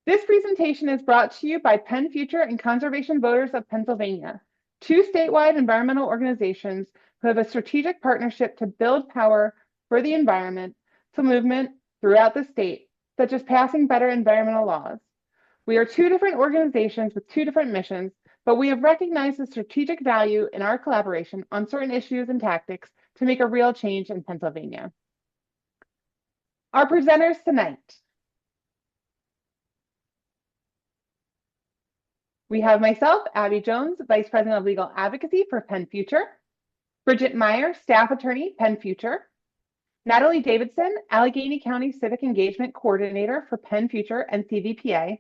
This presentation is brought to you by PennFuture and Conservation Voters of Pennsylvania, two statewide environmental organizations who have a strategic partnership to build power for the environment to movement throughout the state, such as passing better environmental laws. We are two different organizations with two different missions, but we have recognized the strategic value in our collaboration on certain issues and tactics to make a real change in Pennsylvania. Our presenters tonight. We have myself, Abby Jones, Vice President of Legal Advocacy for PennFuture, Bridget Meyer, Staff Attorney, PennFuture, Natalie Davidson, Allegheny County Civic Engagement Coordinator for PennFuture and CVPA,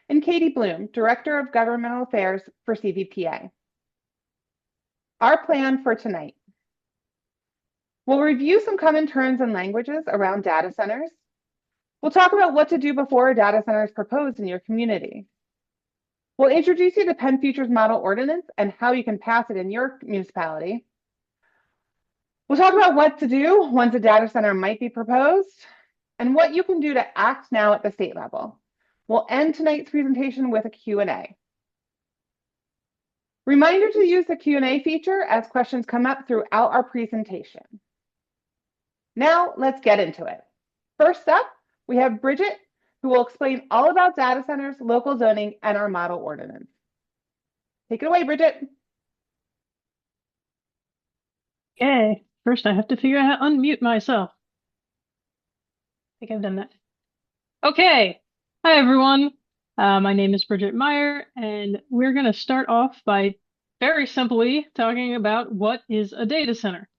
and Katie Bloom, Director of Governmental Affairs for CVPA. Our plan for tonight. We'll review some common terms and languages around data centers. We'll talk about what to do before a data center is proposed in your community. We'll introduce you to PennFuture's model ordinance and how you can pass it in your municipality. We'll talk about what to do once a data center might be proposed and what you can do to act now at the state level. We'll end tonight's presentation with a Q&A. Reminder to use the Q&A feature as questions come up throughout our presentation. Now let's get into it. First up, we have Bridget, who will explain all about data centers, local zoning, and our model ordinance. Take it away, Bridget. Okay, first I have to figure out how to unmute myself. I think I've done that. Okay, hi everyone. My name is Bridget Meyer, and we're going to start off by very simply talking about what is a data center.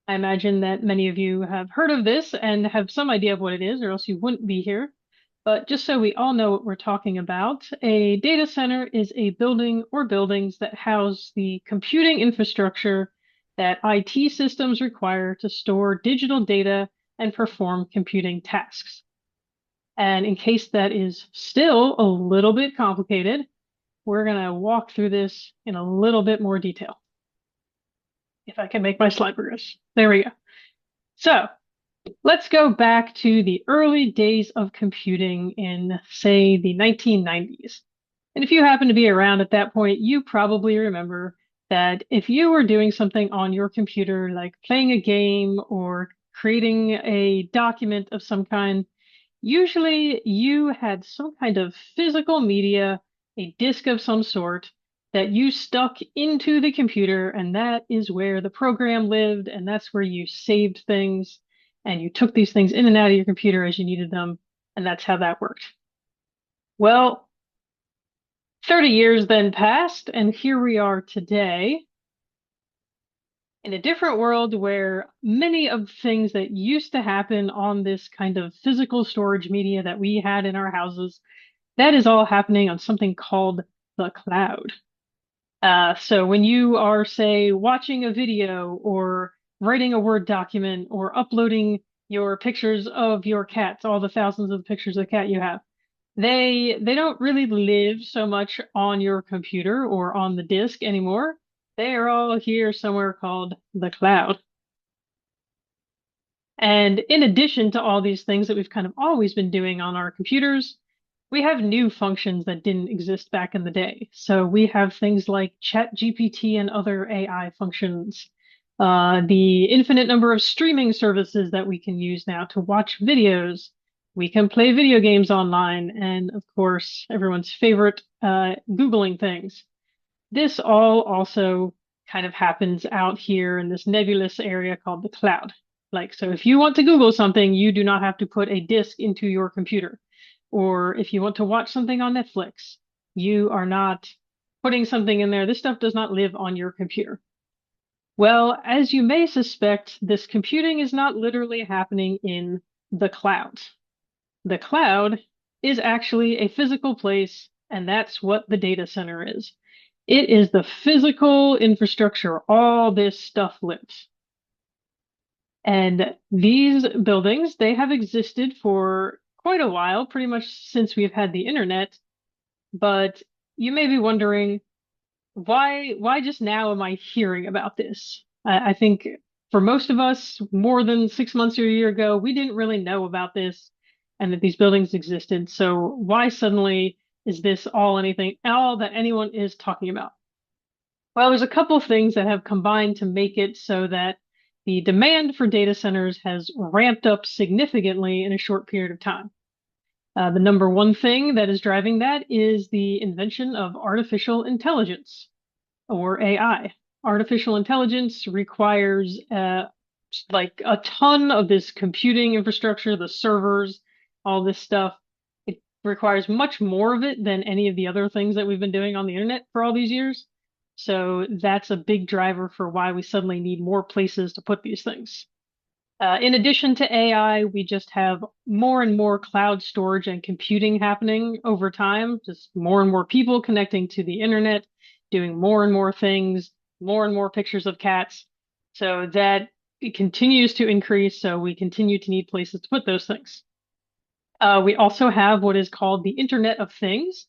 I imagine that many of you have heard of this and have some idea of what it is, or else you wouldn't be here. But just so we all know what we're talking about, a data center is a building or buildings that house the computing infrastructure that IT systems require to store digital data and perform computing tasks. And in case that is still a little bit complicated, we're going to walk through this in a little bit more detail. If I can make my slide progress. There we go. So let's go back to the early days of computing in, say, the 1990s. And if you happen to be around at that point, you probably remember that if you were doing something on your computer, like playing a game or creating a document of some kind, usually you had some kind of physical media, a disk of some sort, that you stuck into the computer, and that is where the program lived, and that's where you saved things, and you took these things in and out of your computer as you needed them, and that's how that worked. Well, 30 years then passed, and here we are today in a different world where many of the things that used to happen on this kind of physical storage media that we had in our houses, that is all happening on something called the cloud. So when you are, say, watching a video or writing a Word document or uploading your pictures of your cats, all the thousands of pictures of cat you have, they don't really live so much on your computer or on the disk anymore. They are all here somewhere called the cloud. And in addition to all these things that we've kind of always been doing on our computers, we have new functions that didn't exist back in the day. So we have things like ChatGPT and other AI functions, the infinite number of streaming services that we can use now to watch videos. We can play video games online, and of course, everyone's favorite, Googling things. This all also kind of happens out here in this nebulous area called the cloud. Like, so if you want to Google something, you do not have to put a disk into your computer. Or if you want to watch something on Netflix, you are not putting something in there. This stuff does not live on your computer. Well, as you may suspect, this computing is not literally happening in the cloud. The cloud is actually a physical place, and that's what the data center is. It is the physical infrastructure. All this stuff lives. And these buildings, they have existed for quite a while, pretty much since we've had the internet. But you may be wondering, why just now am I hearing about this? I think for most of us, more than 6 months or a year ago, we didn't really know about this. and that these buildings existed. So why suddenly is this all that anyone is talking about? Well, there's a couple of things that have combined to make it so that the demand for data centers has ramped up significantly in a short period of time. The number one thing that is driving that is the invention of artificial intelligence, or AI. Artificial intelligence requires like a ton of this computing infrastructure, the servers, all this stuff. It requires much more of it than any of the other things that we've been doing on the internet for all these years. So that's a big driver for why we suddenly need more places to put these things. In addition to AI, we just have more and more cloud storage and computing happening over time, just more and more people connecting to the internet, doing more and more things, more and more pictures of cats. So that it continues to increase. So we continue to need places to put those things. We also have what is called the Internet of Things.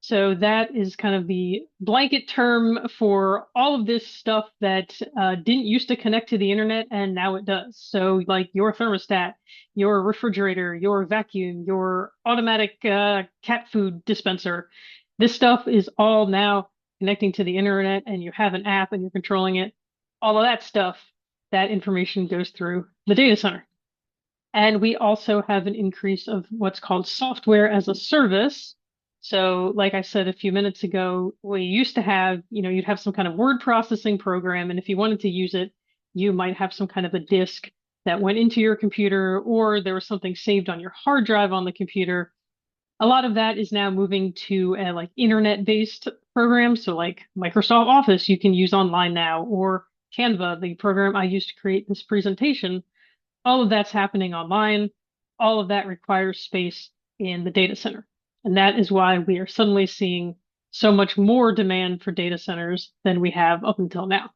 So that is kind of the blanket term for all of this stuff that didn't used to connect to the internet and now it does. So like your thermostat, your refrigerator, your vacuum, your automatic cat food dispenser. This stuff is all now connecting to the internet and you have an app and you're controlling it. All of that stuff, that information goes through the data center. And we also have an increase of what's called software as a service. So, like I said a few minutes ago, we used to have, you'd have some kind of word processing program, and if you wanted to use it, you might have some kind of a disk that went into your computer, or there was something saved on your hard drive on the computer. A lot of that is now moving to like internet-based programs. So, like Microsoft Office, you can use online now, or Canva, the program I used to create this presentation. All of that's happening online. All of that requires space in the data center. And that is why we are suddenly seeing so much more demand for data centers than we have up until now.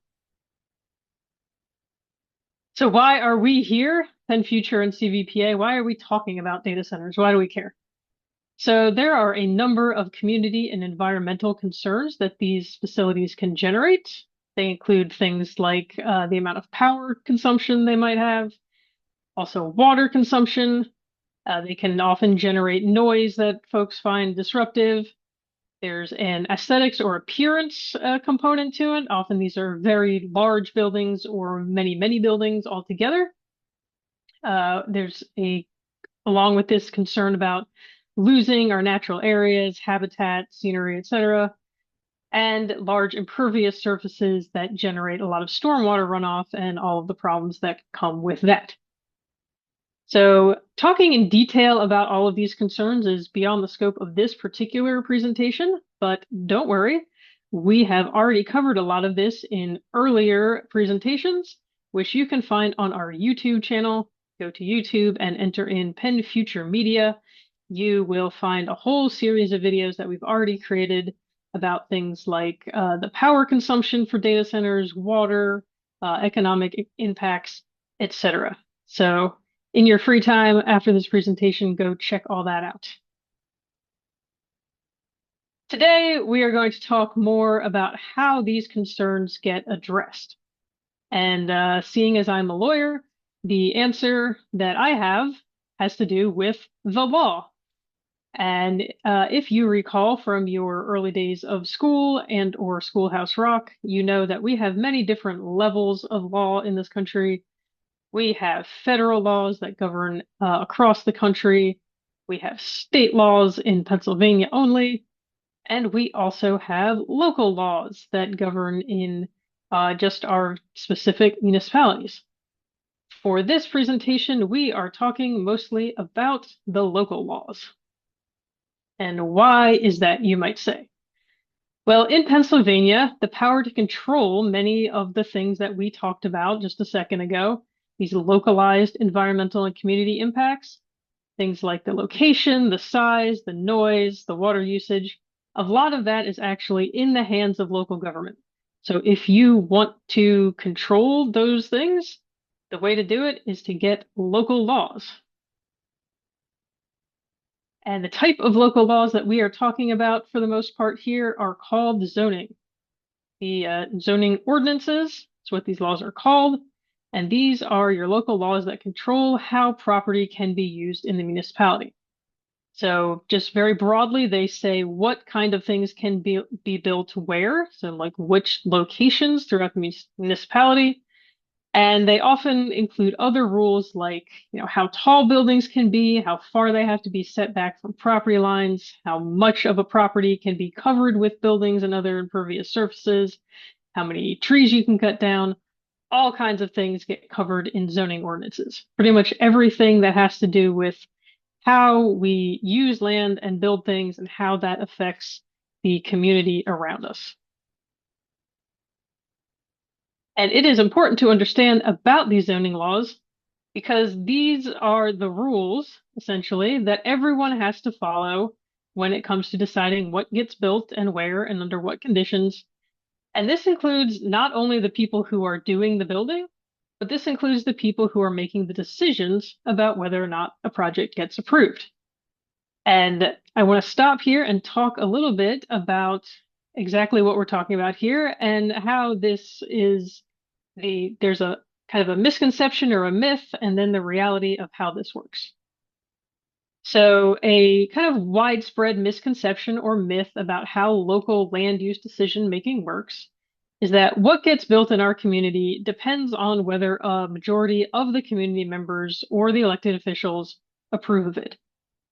So why are we here, PennFuture and CVPA? Why are we talking about data centers? Why do we care? So there are a number of community and environmental concerns that these facilities can generate. They include things like the amount of power consumption they might have, also water consumption. They can often generate noise that folks find disruptive. There's an aesthetics or appearance component to it. Often these are very large buildings or many, many buildings all together. There's along with this concern about losing our natural areas, habitat, scenery, etc., and large impervious surfaces that generate a lot of stormwater runoff and all of the problems that come with that. So talking in detail about all of these concerns is beyond the scope of this particular presentation, but don't worry, we have already covered a lot of this in earlier presentations, which you can find on our YouTube channel. Go to YouTube and enter in PennFuture Media. You will find a whole series of videos that we've already created about things like the power consumption for data centers, water, economic impacts, etc. So in your free time after this presentation, go check all that out. Today, we are going to talk more about how these concerns get addressed. And seeing as I'm a lawyer, the answer that I have has to do with the law. And if you recall from your early days of school and or Schoolhouse Rock, you know that we have many different levels of law in this country. We have federal laws that govern across the country. We have state laws in Pennsylvania only. And we also have local laws that govern in just our specific municipalities. For this presentation, we are talking mostly about the local laws. And why is that, you might say? Well, in Pennsylvania, the power to control many of the things that we talked about just a second ago, these localized environmental and community impacts, things like the location, the size, the noise, the water usage, a lot of that is actually in the hands of local government. So if you want to control those things, the way to do it is to get local laws. And the type of local laws that we are talking about for the most part here are called zoning. The zoning ordinances is what these laws are called. And these are your local laws that control how property can be used in the municipality. So just very broadly, they say what kind of things can be built where, so like which locations throughout the municipality. And they often include other rules like, how tall buildings can be, how far they have to be set back from property lines, how much of a property can be covered with buildings and other impervious surfaces, how many trees you can cut down. All kinds of things get covered in zoning ordinances. Pretty much everything that has to do with how we use land and build things and how that affects the community around us. And it is important to understand about these zoning laws because these are the rules, essentially, that everyone has to follow when it comes to deciding what gets built and where and under what conditions. And this includes not only the people who are doing the building, but this includes the people who are making the decisions about whether or not a project gets approved. And I want to stop here and talk a little bit about exactly what we're talking about here and how this is there's a kind of a misconception or a myth, and then the reality of how this works. So, a kind of widespread misconception or myth about how local land use decision making works is that what gets built in our community depends on whether a majority of the community members or the elected officials approve of it.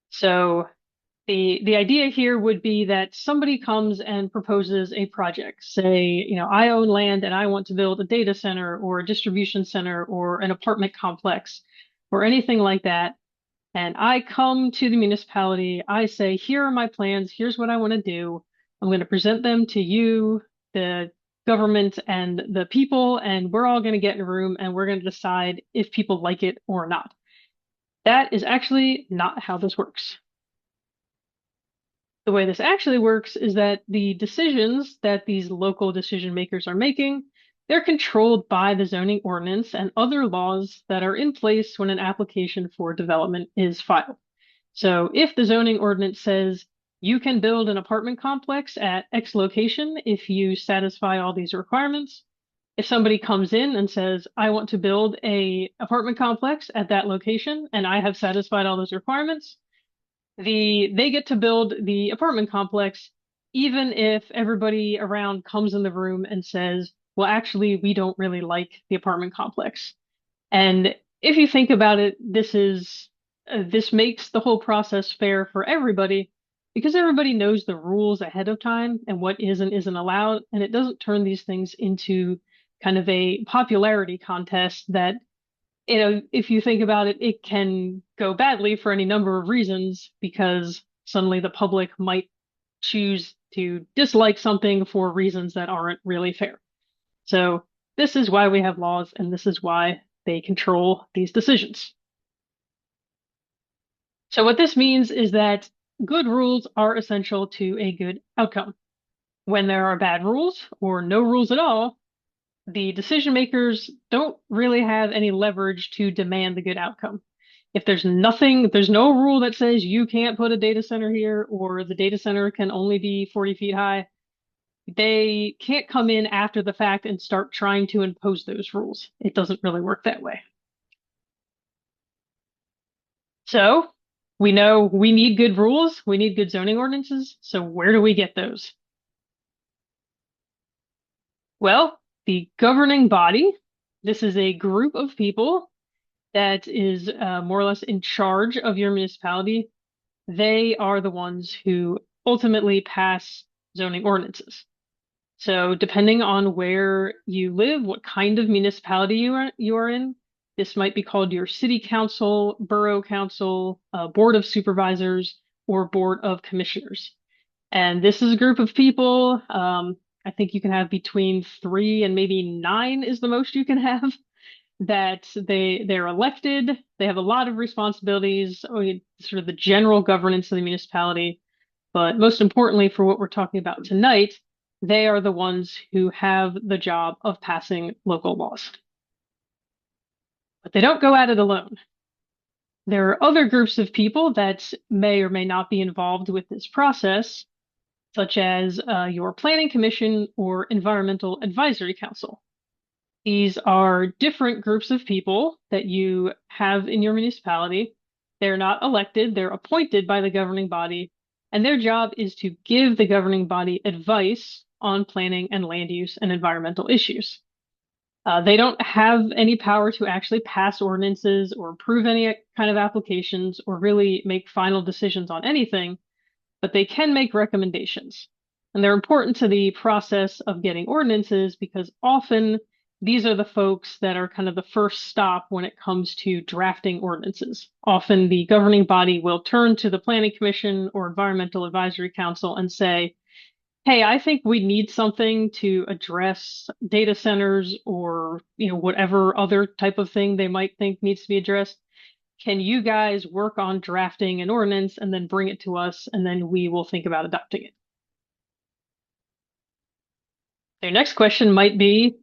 So, the idea here would be that somebody comes and proposes a project. Say, I own land and I want to build a data center or a distribution center or an apartment complex or anything like that. And I come to the municipality, I say, here are my plans, here's what I want to do. I'm going to present them to you, the government, and the people, and we're all going to get in a room and we're going to decide if people like it or not. That is actually not how this works. The way this actually works is that the decisions that these local decision makers are making, they're controlled by the zoning ordinance and other laws that are in place when an application for development is filed. So if the zoning ordinance says you can build an apartment complex at X location if you satisfy all these requirements, if somebody comes in and says, I want to build a apartment complex at that location and I have satisfied all those requirements, they get to build the apartment complex, even if everybody around comes in the room and says, well, actually, we don't really like the apartment complex. And if you think about it, this makes the whole process fair for everybody because everybody knows the rules ahead of time and what is and isn't allowed, and it doesn't turn these things into kind of a popularity contest that, if you think about it, it can go badly for any number of reasons because suddenly the public might choose to dislike something for reasons that aren't really fair. So this is why we have laws, and this is why they control these decisions. So what this means is that good rules are essential to a good outcome. When there are bad rules or no rules at all, the decision makers don't really have any leverage to demand the good outcome. If there's no rule that says you can't put a data center here or the data center can only be 40 feet high, they can't come in after the fact and start trying to impose those rules. It doesn't really work that way. So we know we need good rules, we need good zoning ordinances. So where do we get those? Well, the governing body, this is a group of people that is more or less in charge of your municipality. They are the ones who ultimately pass zoning ordinances. So depending on where you live, what kind of municipality you are in, this might be called your city council, borough council, board of supervisors, or board of commissioners. And this is a group of people. I think you can have between 3 and maybe 9 is the most you can have. That they're elected. They have a lot of responsibilities, sort of the general governance of the municipality. But most importantly, for what we're talking about tonight, they are the ones who have the job of passing local laws. But they don't go at it alone. There are other groups of people that may or may not be involved with this process, such as your planning commission or environmental advisory council. These are different groups of people that you have in your municipality. They're not elected, they're appointed by the governing body, and their job is to give the governing body advice on planning and land use and environmental issues. They don't have any power to actually pass ordinances or approve any kind of applications or really make final decisions on anything, but they can make recommendations. And they're important to the process of getting ordinances because often these are the folks that are kind of the first stop when it comes to drafting ordinances. Often the governing body will turn to the Planning Commission or Environmental Advisory Council and say, hey, I think we need something to address data centers or, whatever other type of thing they might think needs to be addressed. Can you guys work on drafting an ordinance and then bring it to us, and then we will think about adopting it? Their next question might be,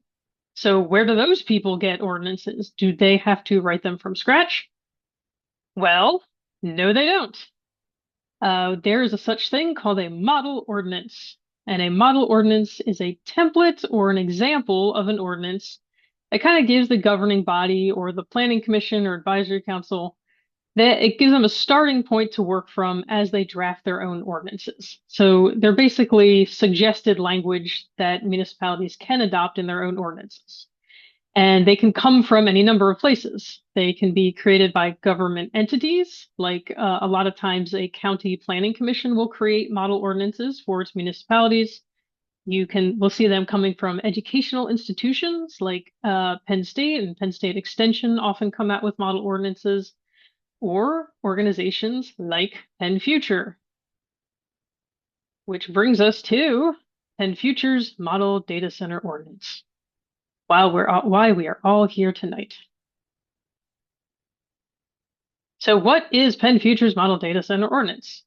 so where do those people get ordinances? Do they have to write them from scratch? Well, no, they don't. There is a such thing called a model ordinance. And a model ordinance is a template or an example of an ordinance that kind of gives the governing body or the planning commission or advisory council that it gives them a starting point to work from as they draft their own ordinances. So they're basically suggested language that municipalities can adopt in their own ordinances. And they can come from any number of places. They can be created by government entities, like a lot of times a county planning commission will create model ordinances for its municipalities. We'll see them coming from educational institutions like Penn State and Penn State Extension often come out with model ordinances, or organizations like PennFuture, which brings us to PennFuture's Model Data Center Ordinance. Why we are all here tonight. So what is PennFuture's Model Data Center Ordinance?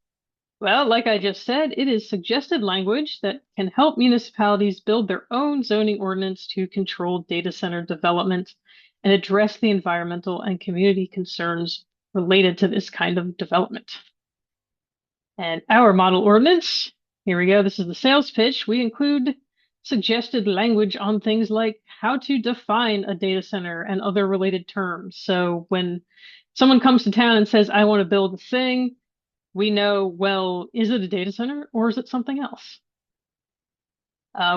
Well, like I just said, it is suggested language that can help municipalities build their own zoning ordinance to control data center development and address the environmental and community concerns related to this kind of development. And our model ordinance, here we go, this is the sales pitch. We include suggested language on things like how to define a data center and other related terms. So when someone comes to town and says, I want to build a thing, we know, well, is it a data center or is it something else?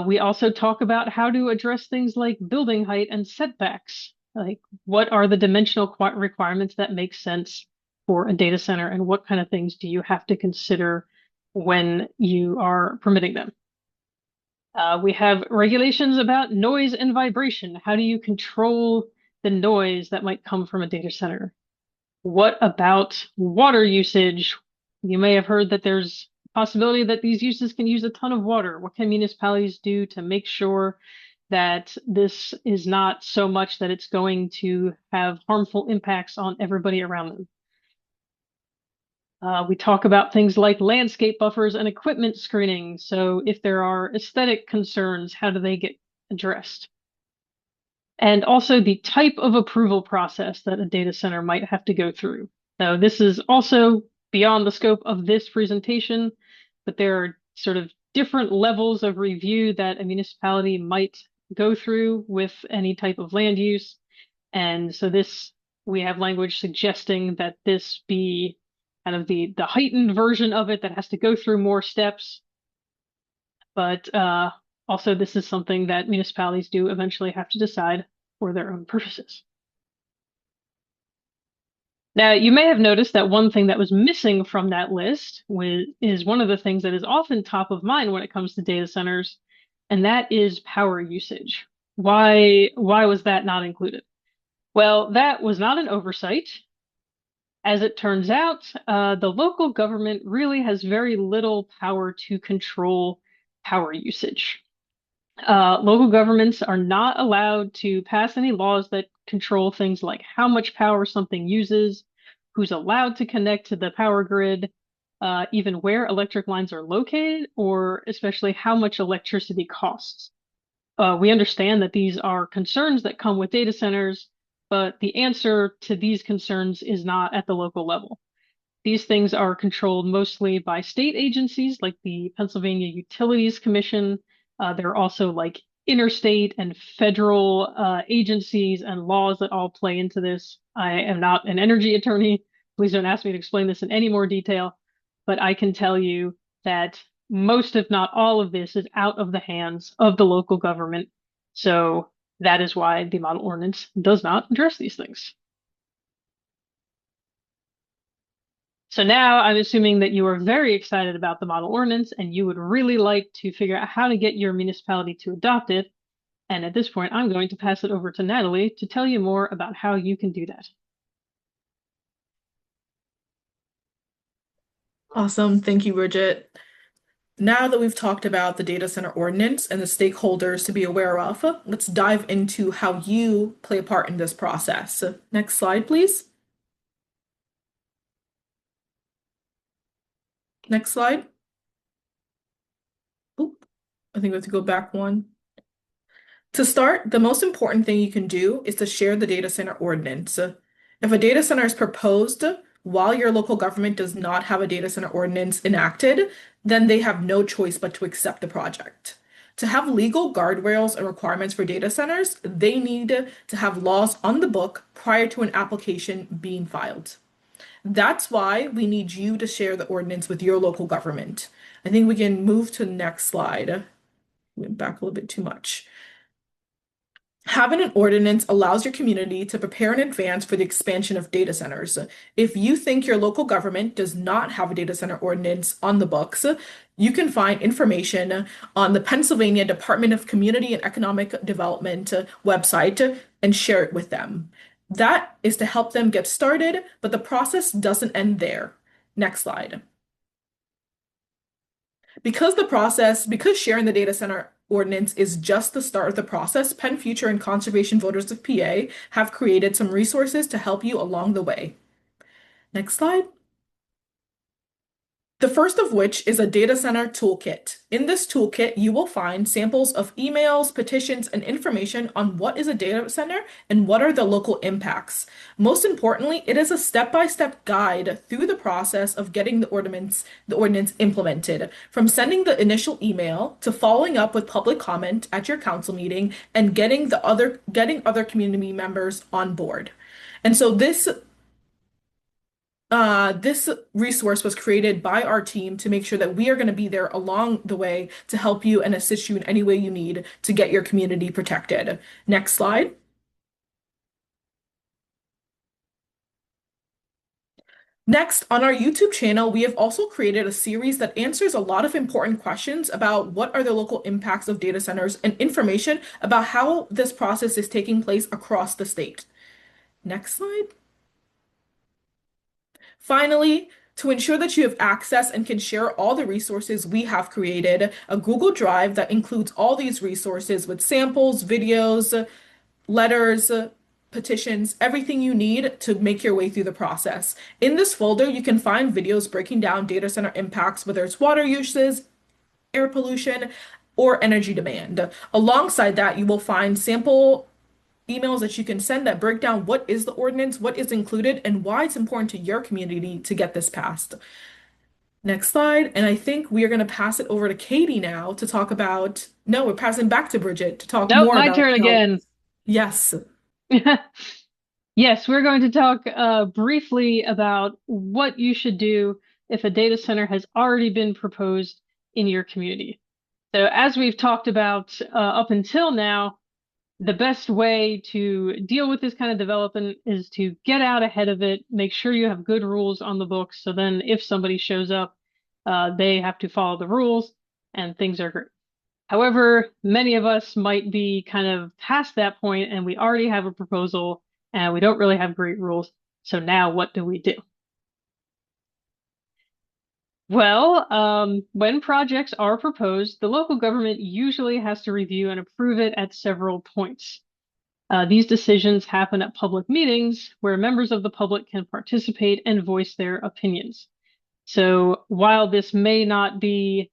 We also talk about how to address things like building height and setbacks. Like, what are the dimensional requirements that make sense for a data center, and what kind of things do you have to consider when you are permitting them? We have regulations about noise and vibration. How do you control the noise that might come from a data center? What about water usage? You may have heard that there's a possibility that these uses can use a ton of water. What can municipalities do to make sure that this is not so much that it's going to have harmful impacts on everybody around them? We talk about things like landscape buffers and equipment screening. So if there are aesthetic concerns, how do they get addressed? And also the type of approval process that a data center might have to go through. Now, this is also beyond the scope of this presentation, but there are sort of different levels of review that a municipality might go through with any type of land use. And so we have language suggesting that this be kind of the heightened version of it that has to go through more steps. But also, this is something that municipalities do eventually have to decide for their own purposes. Now, you may have noticed that one thing that was missing from that list is one of the things that is often top of mind when it comes to data centers, and that is power usage. Why was that not included? Well, that was not an oversight. As it turns out, the local government really has very little power to control power usage. Local governments are not allowed to pass any laws that control things like how much power something uses, who's allowed to connect to the power grid, even where electric lines are located, or especially how much electricity costs. We understand that these are concerns that come with data centers, but the answer to these concerns is not at the local level. These things are controlled mostly by state agencies like the Pennsylvania Utilities Commission. There are also like interstate and federal agencies and laws that all play into this. I am not an energy attorney. Please don't ask me to explain this in any more detail, but I can tell you that most, if not all of this, is out of the hands of the local government. So that is why the model ordinance does not address these things. So now I'm assuming that you are very excited about the model ordinance and you would really like to figure out how to get your municipality to adopt it. And at this point, I'm going to pass it over to Natalie to tell you more about how you can do that. Awesome. Thank you, Bridget. Now that we've talked about the data center ordinance and the stakeholders to be aware of, let's dive into how you play a part in this process. Next slide, please. Next slide. Oop, I think we have to go back one. To start, the most important thing you can do is to share the data center ordinance. If a data center is proposed while your local government does not have a data center ordinance enacted, then they have no choice but to accept the project. To have legal guardrails and requirements for data centers, they need to have laws on the book prior to an application being filed. That's why we need you to share the ordinance with your local government. I think we can move to the next slide. Went back a little bit too much. Having an ordinance allows your community to prepare in advance for the expansion of data centers. If you think your local government does not have a data center ordinance on the books, you can find information on the Pennsylvania Department of Community and Economic Development website and share it with them. That is to help them get started, but the process doesn't end there. Next slide. Because sharing the data center ordinance is just the start of the process, PennFuture and Conservation Voters of PA have created some resources to help you along the way. Next slide. The first of which is a data center toolkit. In this toolkit, you will find samples of emails, petitions, and information on what is a data center and what are the local impacts. Most importantly, it is a step-by-step guide through the process of getting the ordinance implemented, from sending the initial email to following up with public comment at your council meeting and getting other community members on board. And so this resource was created by our team to make sure that we are going to be there along the way to help you and assist you in any way you need to get your community protected. Next slide. Next, on our YouTube channel, we have also created a series that answers a lot of important questions about what are the local impacts of data centers and information about how this process is taking place across the state. Next slide. Finally, to ensure that you have access and can share all the resources, we have created a Google Drive that includes all these resources with samples, videos, letters, petitions, everything you need to make your way through the process. In this folder, you can find videos breaking down data center impacts, whether it's water uses, air pollution, or energy demand. Alongside that, you will find sample emails that you can send that break down what is the ordinance, what is included, and why it's important to your community to get this passed. Next slide. And I think we are going to pass it over to Katie now to talk about, no, we're passing back to Bridget to talk Nope, more my about turn again. Yes. Yes, we're going to talk briefly about what you should do if a data center has already been proposed in your community. So as we've talked about up until now, the best way to deal with this kind of development is to get out ahead of it, make sure you have good rules on the books. So then if somebody shows up, they have to follow the rules and things are great. However, many of us might be kind of past that point and we already have a proposal and we don't really have great rules. So now what do we do? Well, when projects are proposed, the local government usually has to review and approve it at several points. These decisions happen at public meetings where members of the public can participate and voice their opinions. So while this may not be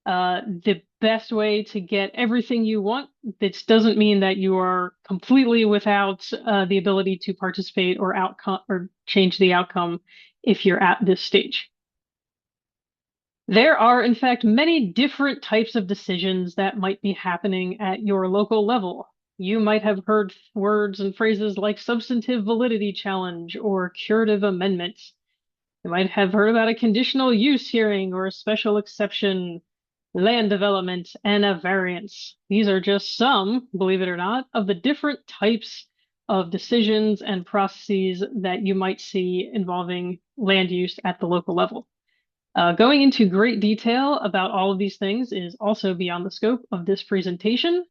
the best way to get everything you want, this doesn't mean that you are completely without the ability to participate or change the outcome if you're at this stage. There are, in fact, many different types of decisions that might be happening at your local level. You might have heard words and phrases like substantive validity challenge or curative amendment. You might have heard about a conditional use hearing or a special exception, land development, and a variance. These are just some, believe it or not, of the different types of decisions and processes that you might see involving land use at the local level. Going into great detail about all of these things is also beyond the scope of this presentation,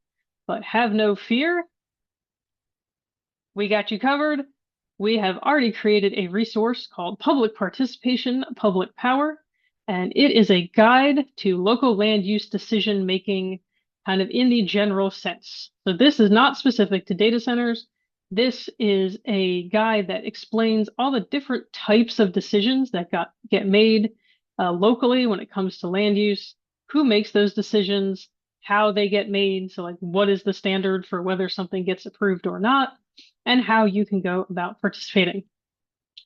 but have no fear, we got you covered. We have already created a resource called Public Participation, Public Power, and it is a guide to local land use decision making kind of in the general sense. So this is not specific to data centers. This is a guide that explains all the different types of decisions that get made locally when it comes to land use, who makes those decisions, how they get made. So like what is the standard for whether something gets approved or not, and how you can go about participating.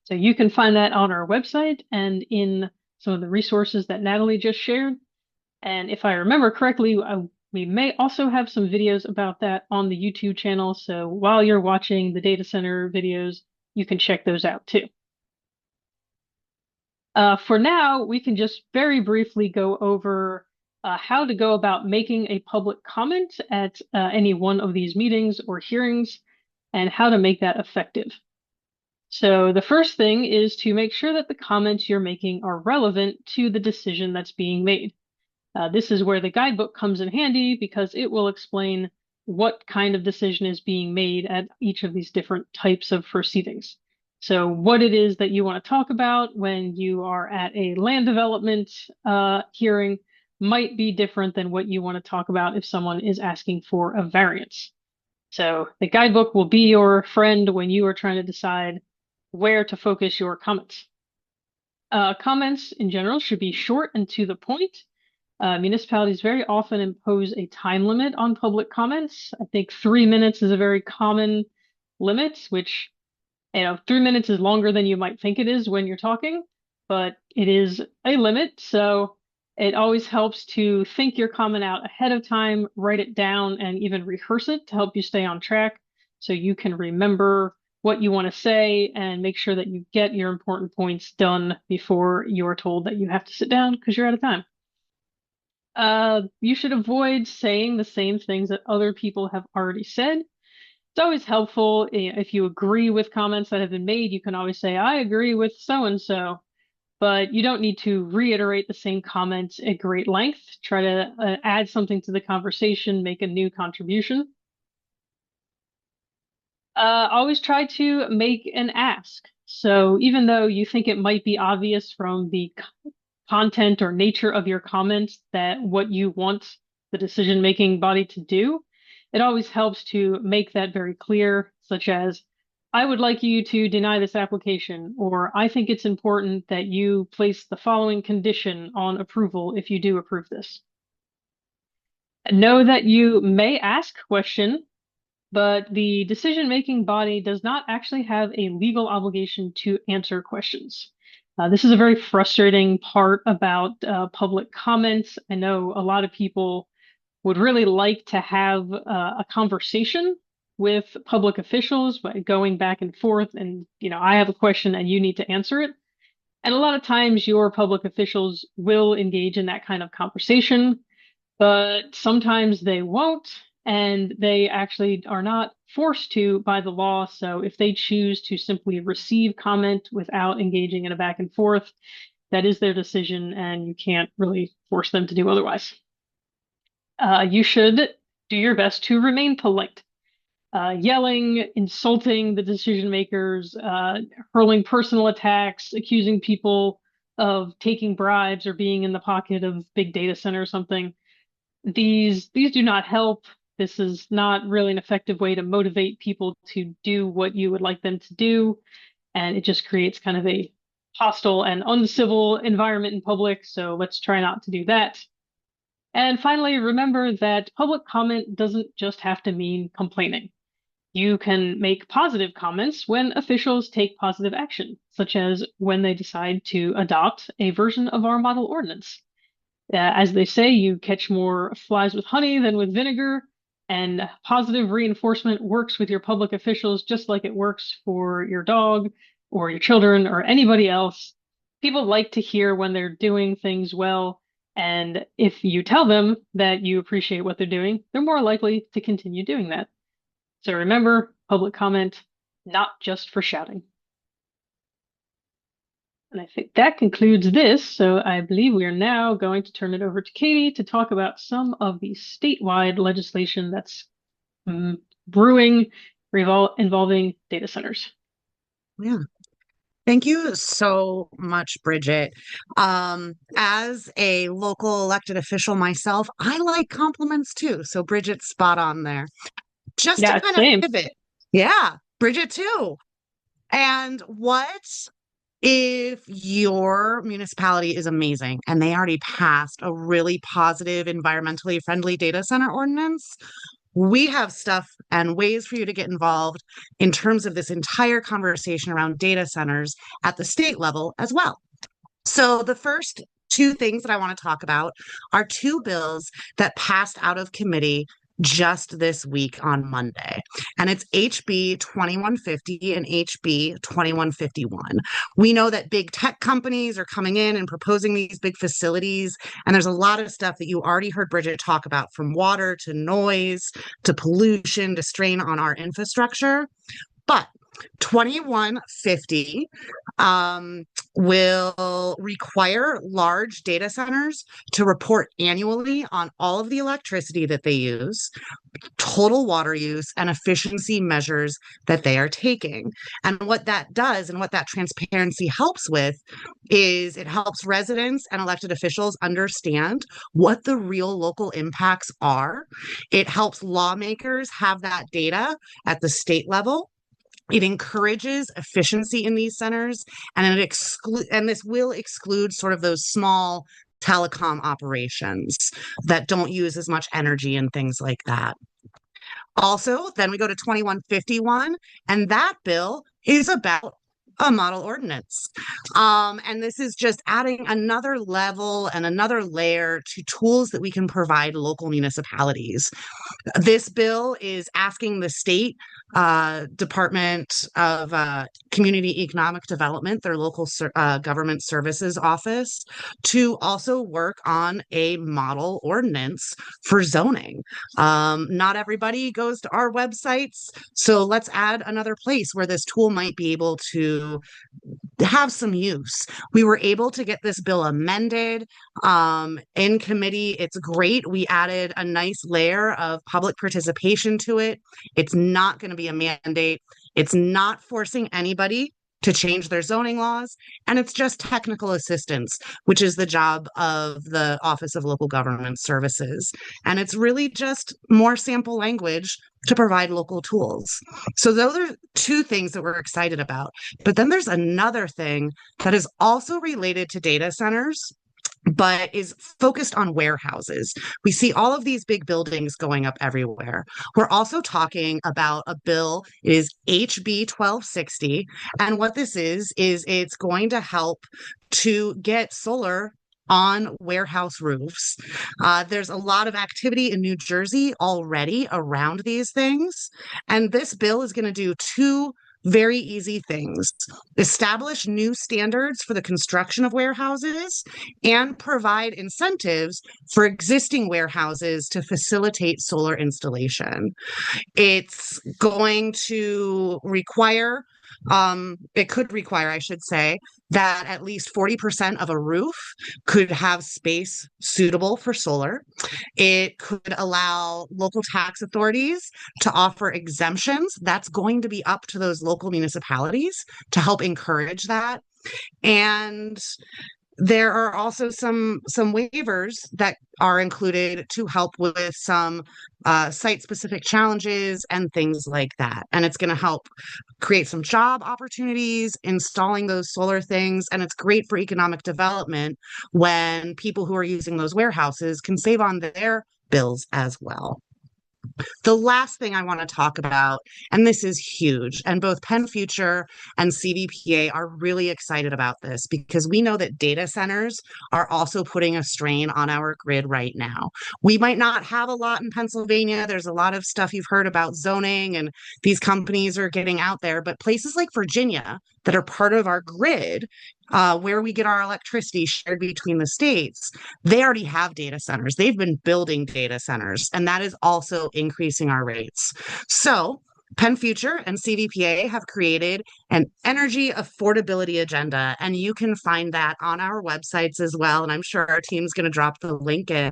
So you can find that on our website and in some of the resources that Natalie just shared. And if I remember correctly, we may also have some videos about that on the YouTube channel. So while you're watching the data center videos, you can check those out too. For now, we can just very briefly go over how to go about making a public comment at any one of these meetings or hearings and how to make that effective. So the first thing is to make sure that the comments you're making are relevant to the decision that's being made. This is where the guidebook comes in handy because it will explain what kind of decision is being made at each of these different types of proceedings. So what it is that you want to talk about when you are at a land development hearing might be different than what you want to talk about if someone is asking for a variance. So the guidebook will be your friend when you are trying to decide where to focus your comments. Comments in general should be short and to the point. Municipalities very often impose a time limit on public comments. I think 3 minutes is a very common limit, which, 3 minutes is longer than you might think it is when you're talking, but it is a limit. So it always helps to think your comment out ahead of time, write it down, and even rehearse it to help you stay on track so you can remember what you want to say and make sure that you get your important points done before you're told that you have to sit down because you're out of time. You should avoid saying the same things that other people have already said. It's always helpful if you agree with comments that have been made, you can always say, I agree with so-and-so, but you don't need to reiterate the same comment at great length. Try to add something to the conversation, make a new contribution. Always try to make an ask. So even though you think it might be obvious from the content or nature of your comments that what you want the decision-making body to do, it always helps to make that very clear, such as, I would like you to deny this application, or I think it's important that you place the following condition on approval if you do approve this. Know that you may ask a question, but the decision-making body does not actually have a legal obligation to answer questions. This is a very frustrating part about public comments. I know a lot of people would really like to have a conversation with public officials by going back and forth and, I have a question and you need to answer it. And a lot of times your public officials will engage in that kind of conversation, but sometimes they won't, and they actually are not forced to by the law. So if they choose to simply receive comment without engaging in a back and forth, that is their decision, and you can't really force them to do otherwise. You should do your best to remain polite. Yelling, insulting the decision makers, hurling personal attacks, accusing people of taking bribes or being in the pocket of big data center or something. These do not help. This is not really an effective way to motivate people to do what you would like them to do. And it just creates kind of a hostile and uncivil environment in public. So let's try not to do that. And finally, remember that public comment doesn't just have to mean complaining. You can make positive comments when officials take positive action, such as when they decide to adopt a version of our model ordinance. As they say, you catch more flies with honey than with vinegar, and positive reinforcement works with your public officials just like it works for your dog or your children or anybody else. People like to hear when they're doing things well, and if you tell them that you appreciate what they're doing, they're more likely to continue doing that. So remember, public comment, not just for shouting. And I think that concludes this. So I believe we are now going to turn it over to Katie to talk about some of the statewide legislation that's brewing involving data centers. Yeah. Thank you so much, Bridget. As a local elected official myself, I like compliments too. So Bridget's spot on there. Just to Yeah, kind of same. pivot. Yeah, Bridget too. And what if your municipality is amazing and they already passed a really positive, environmentally friendly data center ordinance? We have stuff and ways for you to get involved in terms of this entire conversation around data centers at the state level as well. So the first two things that I want to talk about are two bills that passed out of committee just this week on Monday. And it's HB 2150 and HB 2151. We know that big tech companies are coming in and proposing these big facilities. And there's a lot of stuff that you already heard Bridget talk about, from water to noise to pollution to strain on our infrastructure. But 2150 will require large data centers to report annually on all of the electricity that they use, total water use, and efficiency measures that they are taking. And what that does and what that transparency helps with is it helps residents and elected officials understand what the real local impacts are. It helps lawmakers have that data at the state level. It encourages efficiency in these centers, and this will exclude sort of those small telecom operations that don't use as much energy and things like that. Also, then we go to 2151, and that bill is about a model ordinance. And this is just adding another level and another layer to tools that we can provide local municipalities. This bill is asking the state Department of Community Economic Development, their local government services office, to also work on a model ordinance for zoning. Not everybody goes to our websites, so let's add another place where this tool might be able to have some use. We were able to get this bill amended in committee. It's great. We added a nice layer of public participation to it. It's not going to be a mandate. It's not forcing anybody to change their zoning laws, and it's just technical assistance, which is the job of the Office of Local Government Services. And it's really just more sample language to provide local tools. So those are two things that we're excited about. But then there's another thing that is also related to data centers, but is focused on warehouses. We see all of these big buildings going up everywhere. We're also talking about a bill. It is HB 1260. And what this is it's going to help to get solar on warehouse roofs. There's a lot of activity in New Jersey already around these things. And this bill is going to do two very easy things: establish new standards for the construction of warehouses and provide incentives for existing warehouses to facilitate solar installation. It's going to require, it could require, I should say, that at least 40% of a roof could have space suitable for solar. It could allow local tax authorities to offer exemptions. That's going to be up to those local municipalities to help encourage that. And there are also some waivers that are included to help with some site-specific challenges and things like that. And it's going to help create some job opportunities installing those solar things. And it's great for economic development when people who are using those warehouses can save on their bills as well. The last thing I want to talk about, and this is huge, and both PennFuture and CVPA are really excited about this because we know that data centers are also putting a strain on our grid right now. We might not have a lot in Pennsylvania. There's a lot of stuff you've heard about zoning, and these companies are getting out there, but places like Virginia that are part of our grid, where we get our electricity shared between the states, they already have data centers. They've been building data centers, and that is also increasing our rates. So PennFuture and CVPA have created an energy affordability agenda, and you can find that on our websites as well. And I'm sure our team's going to drop the link in.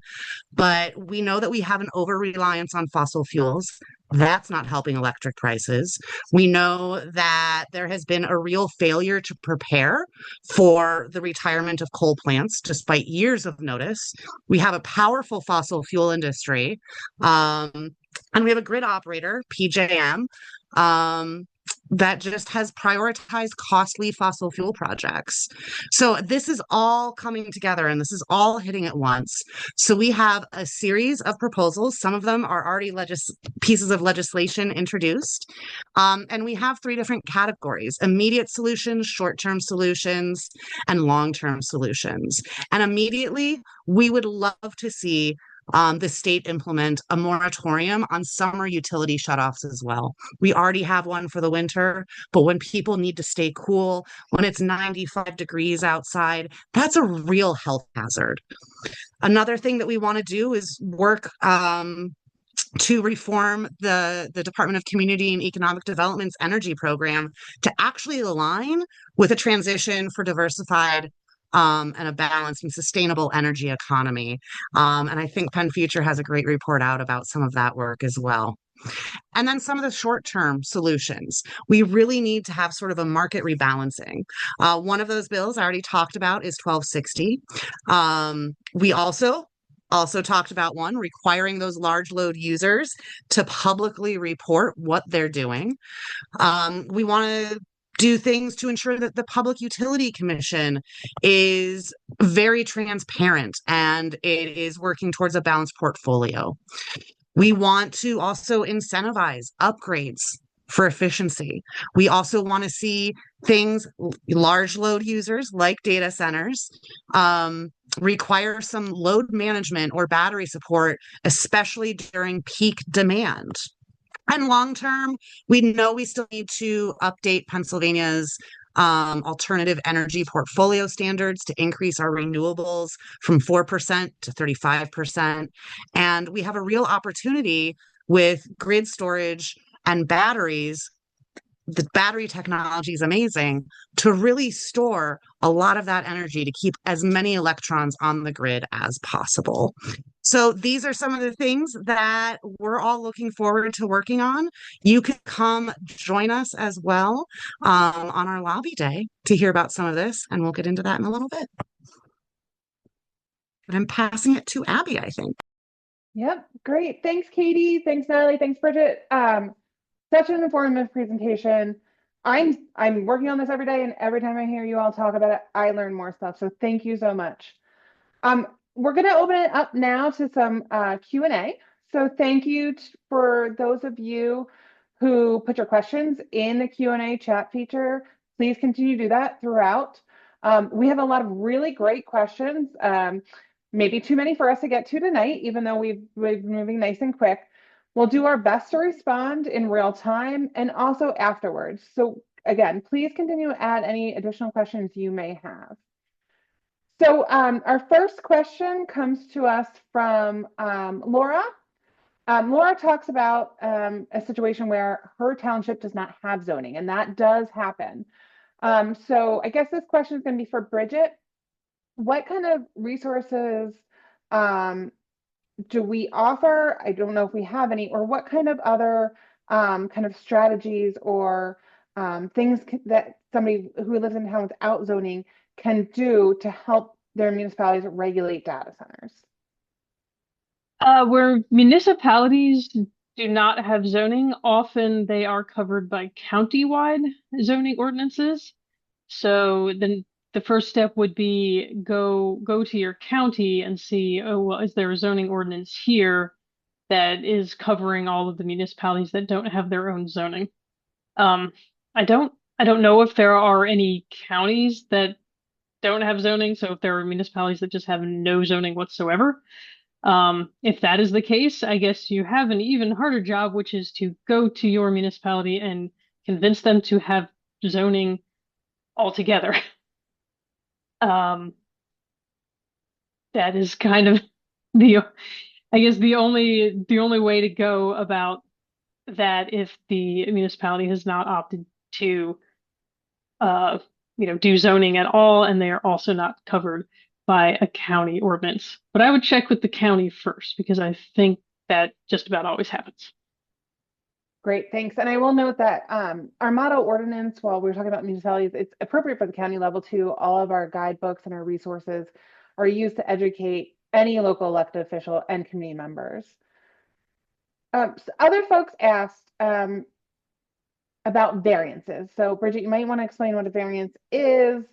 But we know that we have an over reliance on fossil fuels. That's not helping electric prices. We know that there has been a real failure to prepare for the retirement of coal plants, despite years of notice. We have a powerful fossil fuel industry, and we have a grid operator, PJM, um, that just has prioritized costly fossil fuel projects. So this is all coming together and this is all hitting at once. So we have a series of proposals. Some of them are already pieces of legislation introduced. And we have three different categories: immediate solutions, short-term solutions, and long-term solutions. And immediately, we would love to see the state implement a moratorium on summer utility shutoffs as well. We already have one for the winter, but when people need to stay cool, when it's 95 degrees outside, that's a real health hazard. Another thing that we want to do is work to reform the Department of Community and Economic Development's energy program to actually align with a transition for diversified and a balanced and sustainable energy economy. And I think PennFuture has a great report out about some of that work as well. And then some of the short-term solutions. We really need to have sort of a market rebalancing. One of those bills I already talked about is 1260. We also talked about one requiring those large load users to publicly report what they're doing. We want to do things to ensure that the Public Utility Commission is very transparent and it is working towards a balanced portfolio. We want to also incentivize upgrades for efficiency. We also want to see things, large load users like data centers, require some load management or battery support, especially during peak demand. And long term, we know we still need to update Pennsylvania's alternative energy portfolio standards to increase our renewables from 4% to 35%. And we have a real opportunity with grid storage and batteries. The battery technology is amazing to really store a lot of that energy to keep as many electrons on the grid as possible. So these are some of the things that we're all looking forward to working on. You can come join us as well on our lobby day to hear about some of this, and we'll get into that in a little bit. But I'm passing it to Abby, I think. Yep, great. Thanks, Katie. Thanks, Natalie. Thanks, Bridget. Such an informative presentation. I'm working on this every day, and every time I hear you all talk about it, I learn more stuff. So thank you so much. We're going to open it up now to some Q&A. So thank you for those of you who put your questions in the Q&A chat feature. Please continue to do that throughout. We have a lot of really great questions. Maybe too many for us to get to tonight, even though we've been moving nice and quick. We'll do our best to respond in real time and also afterwards. So again, please continue to add any additional questions you may have. So our first question comes to us from Laura. Laura talks about a situation where her township does not have zoning, and that does happen. So I guess this question is going to be for Bridget. What kind of resources do we offer? I don't know if we have any, or what kind of other kind of strategies or things that somebody who lives in town without zoning can do to help their municipalities regulate data centers? Where municipalities do not have zoning, often they are covered by county-wide zoning ordinances. So then the first step would be go to your county and see, oh, well, is there a zoning ordinance here that is covering all of the municipalities that don't have their own zoning. Um, I don't know if there are any counties that don't have zoning, so if there are municipalities that just have no zoning whatsoever. If that is the case, I guess you have an even harder job, which is to go to your municipality and convince them to have zoning altogether. Um, that is kind of the, I guess the only way to go about that if the municipality has not opted to uh, do zoning at all, and they are also not covered by a county ordinance. But I would check with the county first because I think that just about always happens. Great, thanks. And I will note that our model ordinance, while we're talking about municipalities, it's appropriate for the county level too. All of our guidebooks and our resources are used to educate any local elected official and community members. Other folks asked about variances. So Bridget, you might want to explain what a variance is.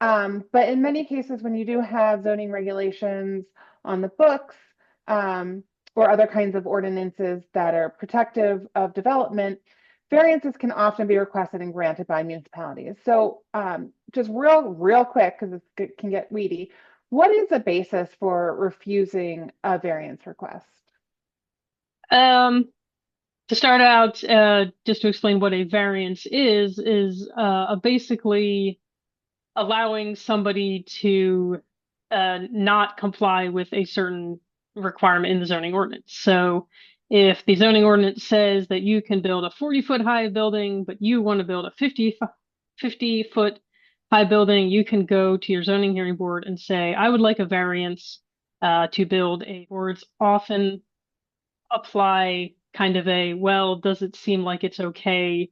But in many cases, when you do have zoning regulations on the books, or other kinds of ordinances that are protective of development, variances can often be requested and granted by municipalities. So just real quick, because it can get weedy, what is the basis for refusing a variance request? To start out, just to explain what a variance is basically allowing somebody to not comply with a certain requirement in the zoning ordinance. So if the zoning ordinance says that you can build a 40-foot high building, but you want to build a 50-foot high building, you can go to your zoning hearing board and say, I would like a variance to build a boards often apply kind of a, well, does it seem like it's okay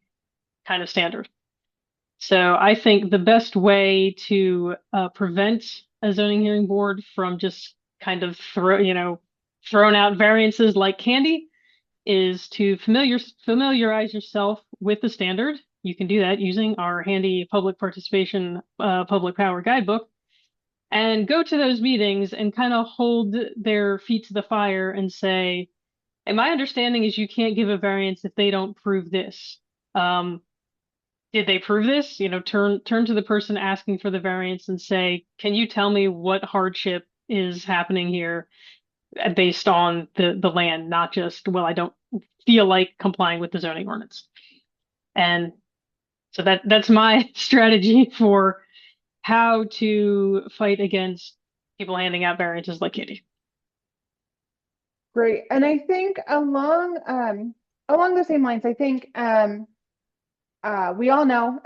kind of standard. So I think the best way to prevent a zoning hearing board from just kind of throwing out variances like candy is to familiarize yourself with the standard. You can do that using our handy public participation, public power guidebook, and go to those meetings and kind of hold their feet to the fire and say, and my understanding is you can't give a variance if they don't prove this. Did they prove this? Turn to the person asking for the variance and say, can you tell me what hardship is happening here based on the land, not just, well, I don't feel like complying with the zoning ordinance. And so that's my strategy for how to fight against people handing out variances like Katie. Great. And I think along the same lines, I think we all know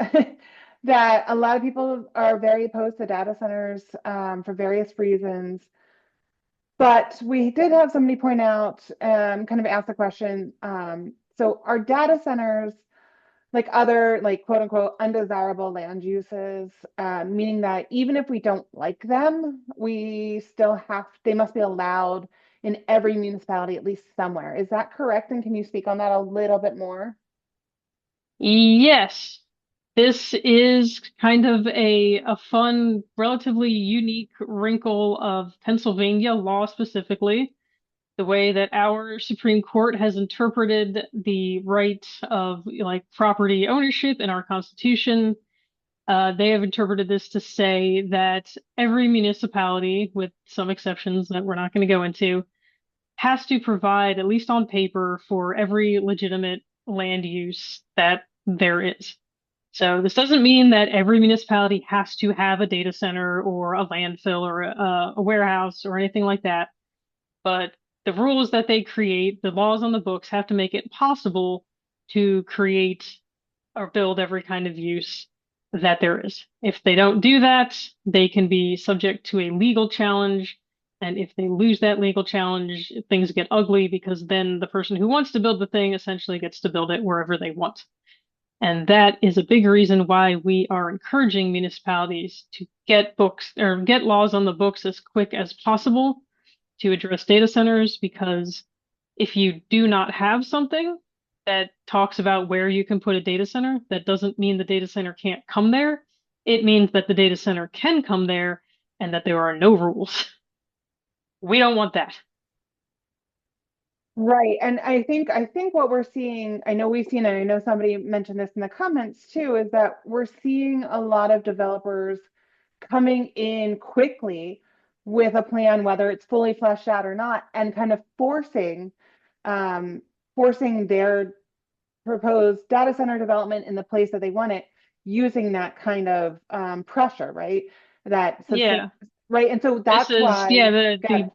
that a lot of people are very opposed to data centers for various reasons. But we did have somebody point out, kind of ask the question, so are data centers like other, like quote unquote, undesirable land uses, meaning that even if we don't like them, they must be allowed in every municipality, at least somewhere. Is that correct? And can you speak on that a little bit more? Yes, this is kind of a fun, relatively unique wrinkle of Pennsylvania law specifically, the way that our Supreme Court has interpreted the right of like property ownership in our Constitution. They have interpreted this to say that every municipality, with some exceptions that we're not going to go into, has to provide, at least on paper, for every legitimate land use that there is. So this doesn't mean that every municipality has to have a data center or a landfill or a warehouse or anything like that. But the rules that they create, the laws on the books, have to make it possible to create or build every kind of use that there is. If they don't do that, they can be subject to a legal challenge. And if they lose that legal challenge, things get ugly because then the person who wants to build the thing essentially gets to build it wherever they want. And that is a big reason why we are encouraging municipalities to get books or get laws on the books as quick as possible to address data centers, because if you do not have something that talks about where you can put a data center, that doesn't mean the data center can't come there. It means that the data center can come there and that there are no rules. We don't want that. Right. And I think what we're seeing, I know we've seen it, I know somebody mentioned this in the comments too, is that we're seeing a lot of developers coming in quickly with a plan, whether it's fully fleshed out or not, and kind of um, forcing their proposed data center development in the place that they want it, using that kind of pressure, right? That substan Yeah, right. And so this that's is yeah why, God,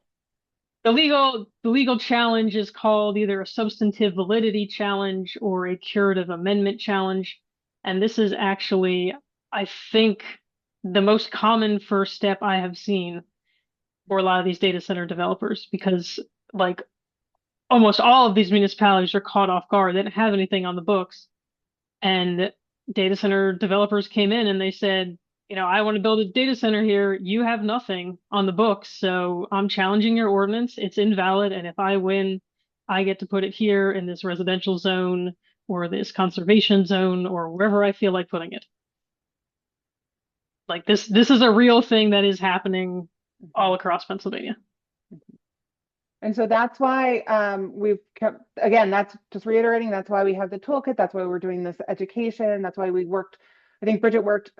the legal challenge is called either a substantive validity challenge or a curative amendment challenge. And this is actually, I think, the most common first step I have seen for a lot of these data center developers because like almost all of these municipalities are caught off guard. They didn't have anything on the books. And data center developers came in and they said, I want to build a data center here. You have nothing on the books. So I'm challenging your ordinance. It's invalid. And if I win, I get to put it here in this residential zone or this conservation zone or wherever I feel like putting it. Like this is a real thing that is happening all Mhm. across Pennsylvania. And so that's why we've kept, again, that's just reiterating, that's why we have the toolkit. That's why we're doing this education. That's why we worked, I think Bridget worked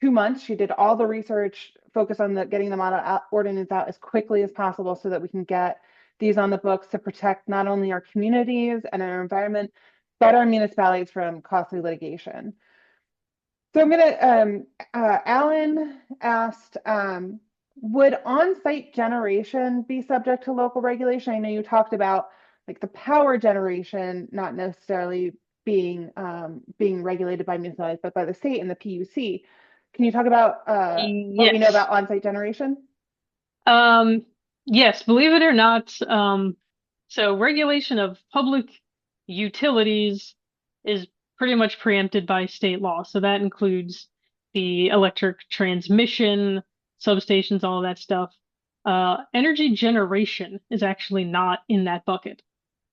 2 months. She did all the research, focused on getting the model ordinance out as quickly as possible so that we can get these on the books to protect not only our communities and our environment, but our municipalities from costly litigation. So I'm gonna, Alan asked, would on-site generation be subject to local regulation? I know you talked about like the power generation not necessarily being regulated by municipalities, but by the state and the PUC. Can you talk about what we know Yes. about on-site generation? Um, yes, believe it or not, so regulation of public utilities is pretty much preempted by state law. So that includes the electric transmission, substations, all of that stuff. Energy generation is actually not in that bucket.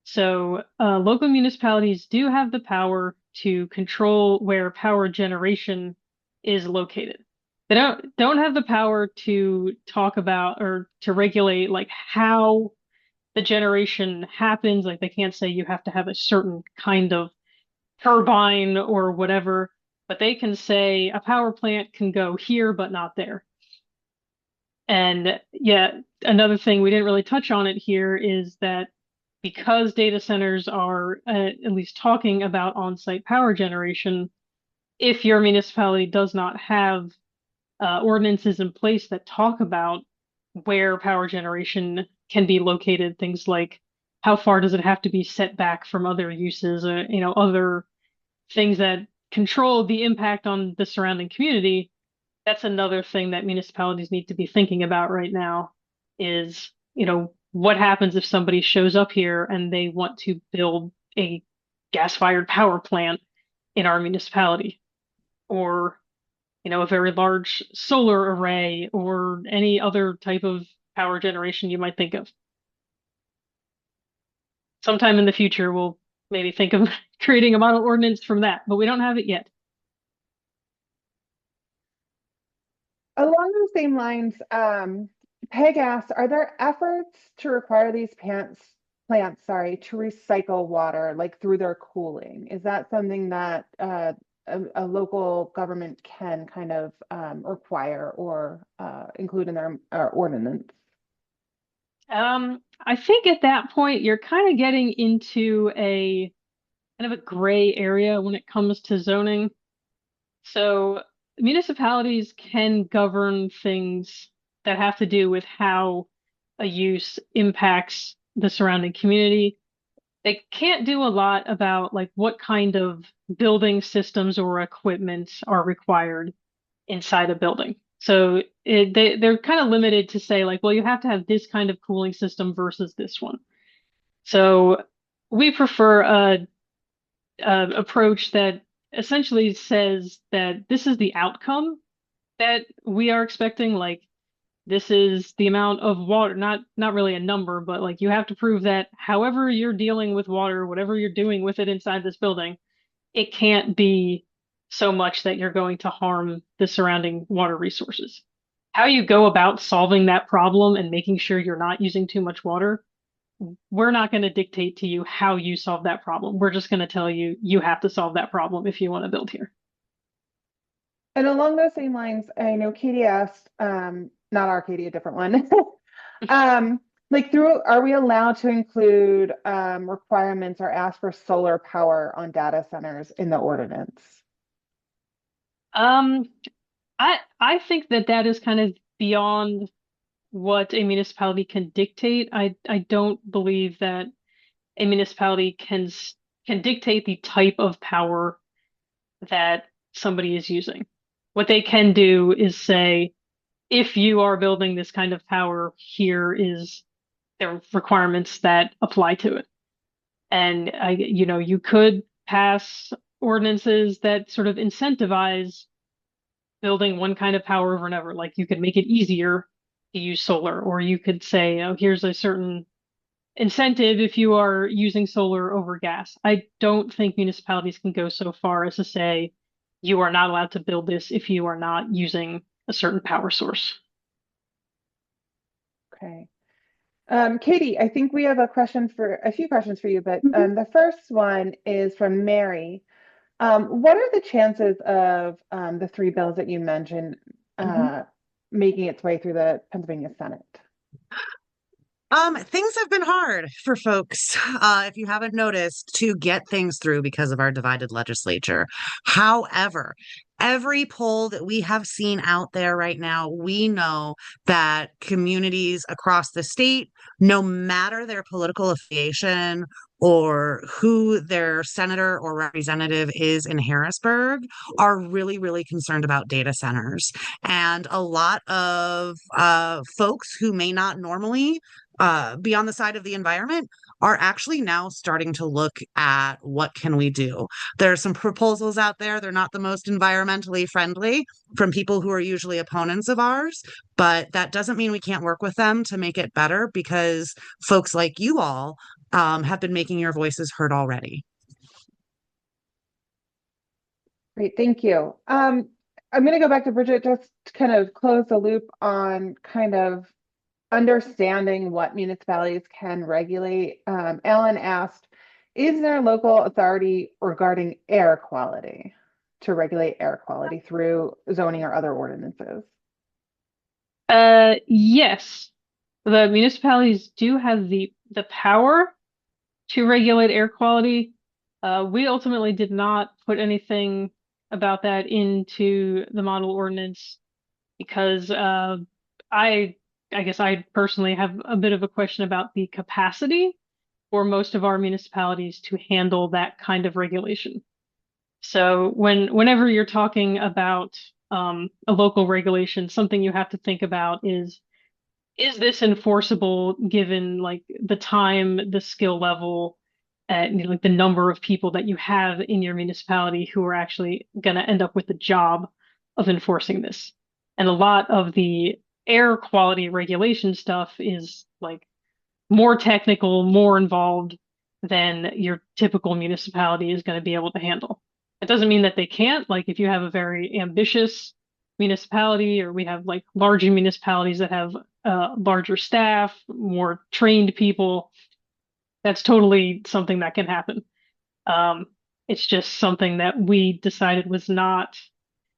So local municipalities do have the power to control where power generation is located. They don't have the power to talk about or to regulate like how the generation happens. Like they can't say you have to have a certain kind of turbine or whatever, but they can say a power plant can go here but not there. And yeah, another thing we didn't really touch on it here is that because data centers are at least talking about on-site power generation, if your municipality does not have ordinances in place that talk about where power generation can be located, things like how far does it have to be set back from other uses, other things that control the impact on the surrounding community. That's another thing that municipalities need to be thinking about right now is, what happens if somebody shows up here and they want to build a gas-fired power plant in our municipality or, a very large solar array or any other type of power generation you might think of. Sometime in the future, we'll maybe think of creating a model ordinance from that, but we don't have it yet. Along those same lines, Peg asked, are there efforts to require these plants, sorry, to recycle water, like through their cooling? Is that something that a local government can kind of require or include in their ordinance? I think at that point, you're kind of getting into a kind of a gray area when it comes to zoning. So municipalities can govern things that have to do with how a use impacts the surrounding community. They can't do a lot about like what kind of building systems or equipment are required inside a building. So they're kind of limited to say like, well, you have to have this kind of cooling system versus this one. So we prefer a approach that essentially says that this is the outcome that we are expecting. Like this is the amount of water, not really a number, but like you have to prove that however you're dealing with water, whatever you're doing with it inside this building, it can't be so much that you're going to harm the surrounding water resources. How you go about solving that problem and making sure you're not using too much water we're not going to dictate to you how you solve that problem. We're just going to tell you you have to solve that problem if you want to build here. And along those same lines, I know Katie asked, not our Katie, a different one. Like are we allowed to include requirements or ask for solar power on data centers in the ordinance? Um, I think that is kind of beyond what a municipality can dictate. I don't believe that a municipality can dictate the type of power that somebody is using. What they can do is say, if you are building this kind of power, here is their requirements that apply to it. And you could pass ordinances that sort of incentivize building one kind of power over another. Like you could make it easier to use solar, or you could say, oh, here's a certain incentive if you are using solar over gas. I don't think municipalities can go so far as to say you are not allowed to build this if you are not using a certain power source. Okay. Katie, I think we have a few questions for you, but Mhm. the first one is from Mary. What are the chances of the three bills that you mentioned Mhm. making its way through the Pennsylvania Senate? Things have been hard for folks, if you haven't noticed, to get things through because of our divided legislature. However, every poll that we have seen out there right now, we know that communities across the state, no matter their political affiliation or who their senator or representative is in Harrisburg, are really, really concerned about data centers. And a lot of folks who may not normally be on the side of the environment are actually now starting to look at what can we do. There are some proposals out there. They're not the most environmentally friendly from people who are usually opponents of ours, but that doesn't mean we can't work with them to make it better because folks like you all have been making your voices heard already. Great, thank you. I'm going to go back to Bridget just to kind of close the loop on kind of understanding what municipalities can regulate. Ellen asked, is there a local authority regarding air quality to regulate air quality through zoning or other ordinances? Yes, the municipalities do have the power to regulate air quality. We ultimately did not put anything about that into the model ordinance because I I guess I personally have a bit of a question about the capacity for most of our municipalities to handle that kind of regulation. So whenever you're talking about a local regulation, something you have to think about is this enforceable given like the time, the skill level, and like the number of people that you have in your municipality who are actually going to end up with the job of enforcing this. And a lot of the air quality regulation stuff is like more technical, more involved than your typical municipality is going to be able to handle. It doesn't mean that they can't. Like if you have a very ambitious municipality, or we have like larger municipalities that have larger staff, more trained people, that's totally something that can happen. Um, it's just something that we decided was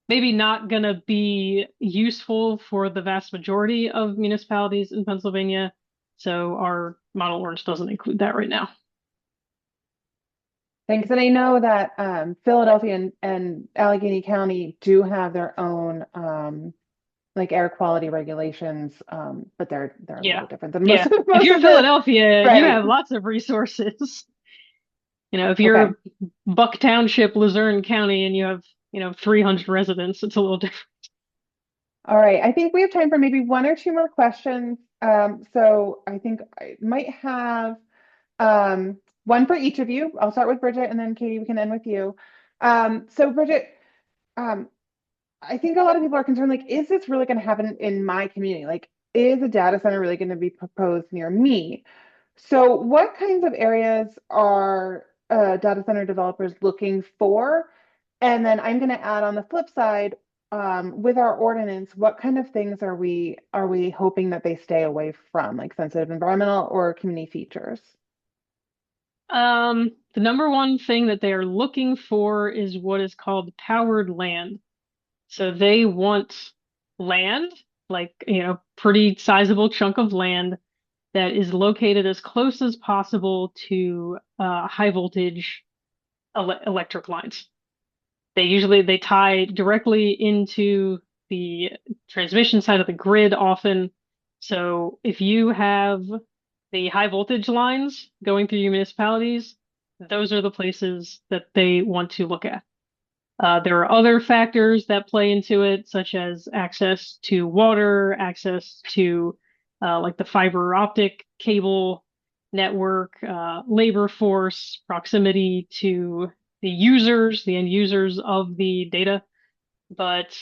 maybe not going to be useful for the vast majority of municipalities in Pennsylvania. So our model ordinance doesn't include that right now. Thanks. And I know that Philadelphia and Allegheny County do have their own like air quality regulations, but they're a Yeah. little different than Yeah. If most you're of the Philadelphia, you right. have lots of resources. If Okay. you're Buck Township, Luzerne County, and you have, 300 residents, it's a little different. All right. I think we have time for maybe one or two more questions. So I think I might have one for each of you. I'll start with Bridget and then Katie, we can end with you. So Bridget, um, I think a lot of people are concerned, like, is this really going to happen in my community? Like, is a data center really going to be proposed near me? So what kinds of areas are data center developers looking for? And then I'm going to add on the flip side, with our ordinance, what kind of things are we hoping that they stay away from, like sensitive environmental or community features? The number one thing that they are looking for is what is called powered land. So they want land, like, pretty sizable chunk of land that is located as close as possible to high voltage electric lines. They tie directly into the transmission side of the grid often. So if you have the high voltage lines going through your municipalities, those are the places that they want to look at. There are other factors that play into it, such as access to water, access to like the fiber optic cable network, labor force, proximity to the end users of the data. But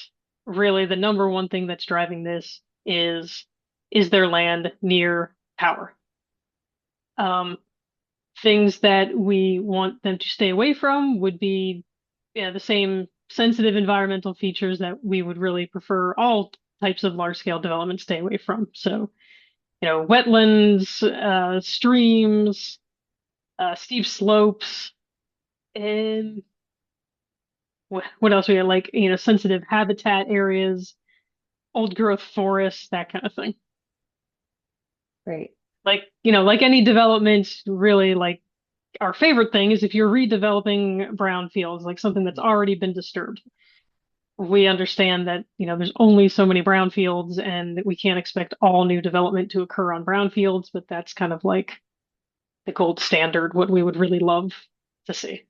really, the number one thing that's driving this is their land near power? Um, Things that we want them to stay away from would be the same sensitive environmental features that we would really prefer all types of large scale development stay away from. So, wetlands, streams, steep slopes, and what else we got? Like, sensitive habitat areas, old growth forests, that kind of thing. Great. Like, like any development, really, like our favorite thing is if you're redeveloping brownfields, like something that's already been disturbed. We understand that, there's only so many brownfields and that we can't expect all new development to occur on brownfields, but that's kind of like the gold standard, what we would really love to see.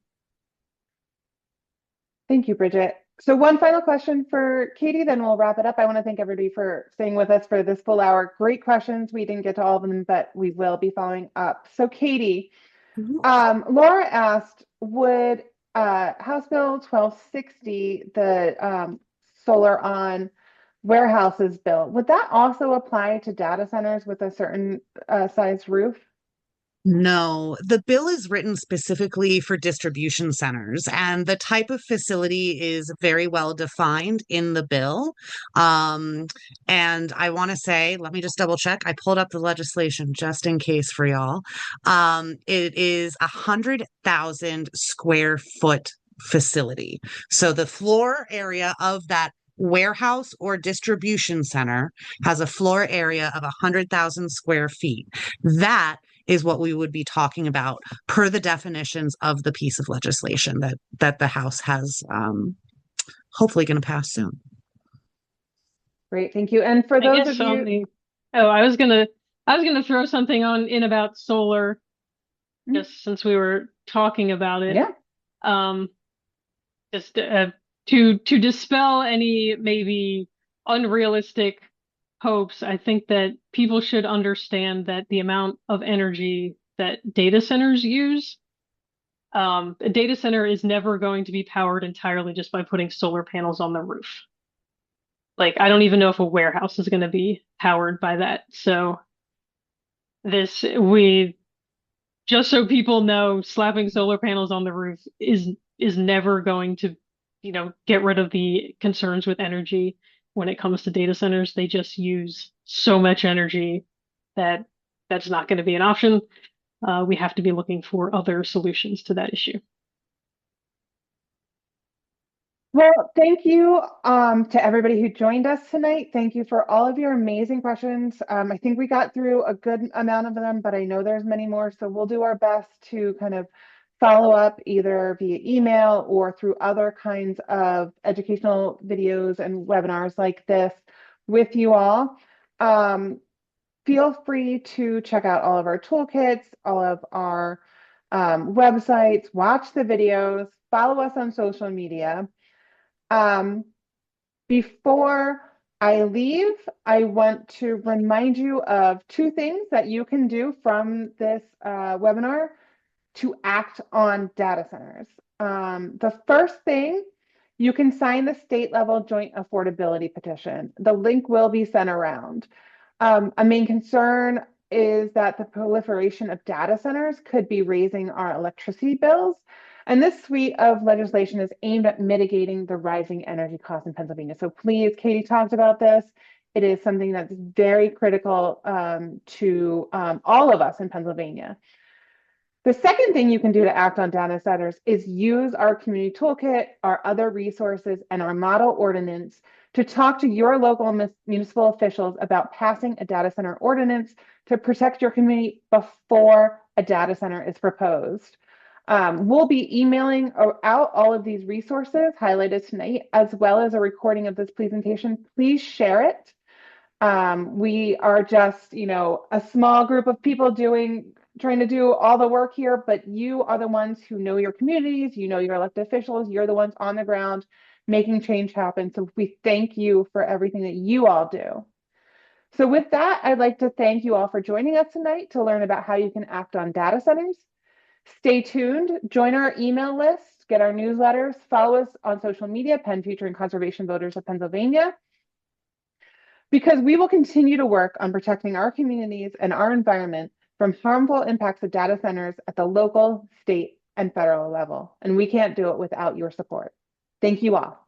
Thank you, Bridget. So one final question for Katie, then we'll wrap it up. I want to thank everybody for staying with us for this full hour. Great questions. We didn't get to all of them, but we will be following up. So Katie, Laura asked, would House Bill 1260, the solar on warehouses bill, would that also apply to data centers with a certain size roof? No, the bill is written specifically for distribution centers, and the type of facility is very well defined in the bill. And I want to say, let me just double check. I pulled up the legislation just in case for y'all. It is 100,000 square foot facility. So the floor area of that warehouse or distribution center has a floor area of 100,000 square feet. That is what we would be talking about per the definitions of the piece of legislation that the House has hopefully going to pass soon. Great, thank you. And for those of you, I was gonna throw something in about solar, just since we were talking about it. Yeah. Just to dispel any maybe unrealistic hopes, I think that people should understand that the amount of energy that data centers use, a data center is never going to be powered entirely just by putting solar panels on the roof. Like, I don't even know if a warehouse is going to be powered by that. So just so people know, slapping solar panels on the roof is never going to, get rid of the concerns with energy when it comes to data centers. They just use so much energy that that's not going to be an option. We have to be looking for other solutions to that issue. Well, thank you to everybody who joined us tonight. Thank you for all of your amazing questions. I think we got through a good amount of them, but I know there's many more. So we'll do our best to kind of follow up either via email or through other kinds of educational videos and webinars like this with you all. Feel free to check out all of our toolkits, all of our websites, watch the videos, follow us on social media. Before I leave, I want to remind you of two things that you can do from this webinar to act on data centers. The first thing, you can sign the state level joint affordability petition. The link will be sent around. A main concern is that the proliferation of data centers could be raising our electricity bills. And this suite of legislation is aimed at mitigating the rising energy costs in Pennsylvania. So please, Katie talked about this. It is something that's very critical to all of us in Pennsylvania. The second thing you can do to act on data centers is use our community toolkit, our other resources, and our model ordinance to talk to your local municipal officials about passing a data center ordinance to protect your community before a data center is proposed. We'll be emailing out all of these resources highlighted tonight, as well as a recording of this presentation. Please share it. We are just, a small group of people trying to do all the work here, but you are the ones who know your communities, you know your elected officials, you're the ones on the ground making change happen. So we thank you for everything that you all do. So with that, I'd like to thank you all for joining us tonight to learn about how you can act on data centers. Stay tuned, join our email list, get our newsletters, follow us on social media, PennFuture and Conservation Voters of Pennsylvania, because we will continue to work on protecting our communities and our environment from harmful impacts of data centers at the local, state, and federal level. And we can't do it without your support. Thank you all.